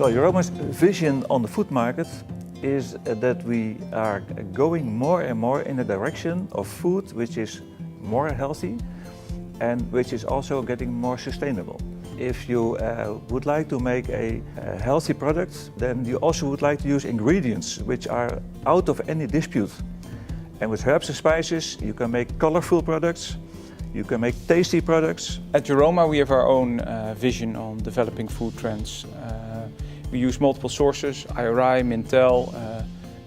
Well, Euroma's vision on the food market is that we are going more and more in the direction of food which is more healthy and which is also getting more sustainable. If you would like to make a healthy product, then you also would like to use ingredients which are out of any dispute. And with herbs and spices, you can make colorful products, you can make tasty products. At Euroma, we have our own vision on developing food trends. We use multiple sources, IRI, Mintel,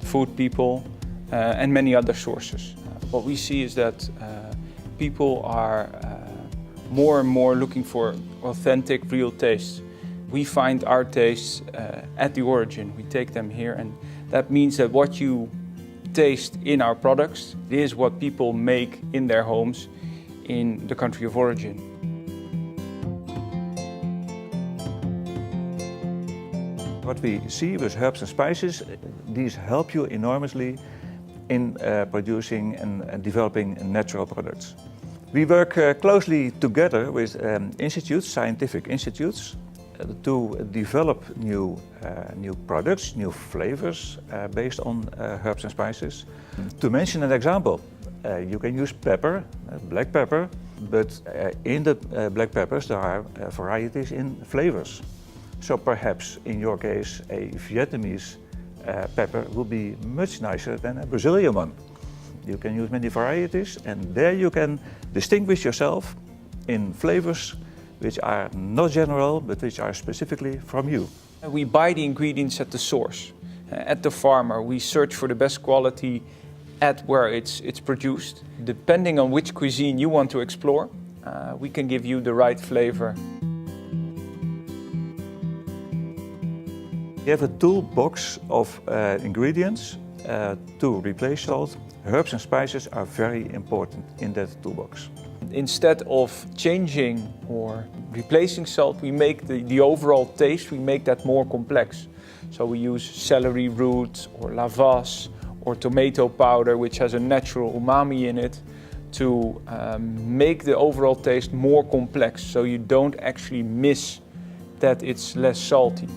Food People, and many other sources. What we see is that people are more and more looking for authentic, real tastes. We find our tastes at the origin. We take them here, and that means that what you taste in our products is what people make in their homes in the country of origin. What we see with herbs and spices, these help you enormously in producing and developing natural products. We work closely together with institutes, scientific institutes, to develop new products, new flavors based on herbs and spices. To mention an example, you can use pepper, black pepper, but in the black peppers there are varieties in flavors. So perhaps in your case a Vietnamese pepper will be much nicer than a Brazilian one. You can use many varieties, and there you can distinguish yourself in flavors which are not general, but which are specifically from you. We buy the ingredients at the source, at the farmer. We search for the best quality at where it's produced. Depending on which cuisine you want to explore, we can give you the right flavor. You have a toolbox of ingredients to replace salt. Herbs and spices are very important in that toolbox. Instead of changing or replacing salt, we make the overall taste, we make that more complex. So we use celery root or lavash or tomato powder, which has a natural umami in it, to make the overall taste more complex, so you don't actually miss that it's less salty.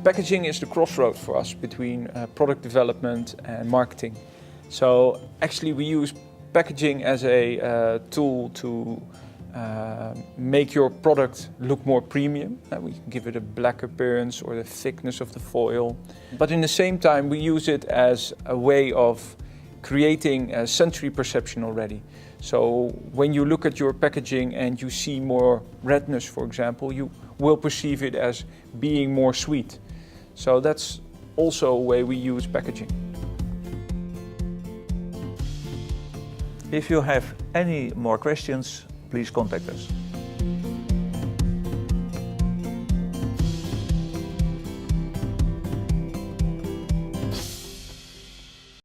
Packaging is the crossroad for us between product development and marketing. So actually we use packaging as a tool to make your product look more premium. We can give it a black appearance or the thickness of the foil. But in the same time we use it as a way of creating a sensory perception already. So when you look at your packaging and you see more redness, for example, you will perceive it as being more sweet. So that's also a way we use packaging. If you have any more questions, please contact us.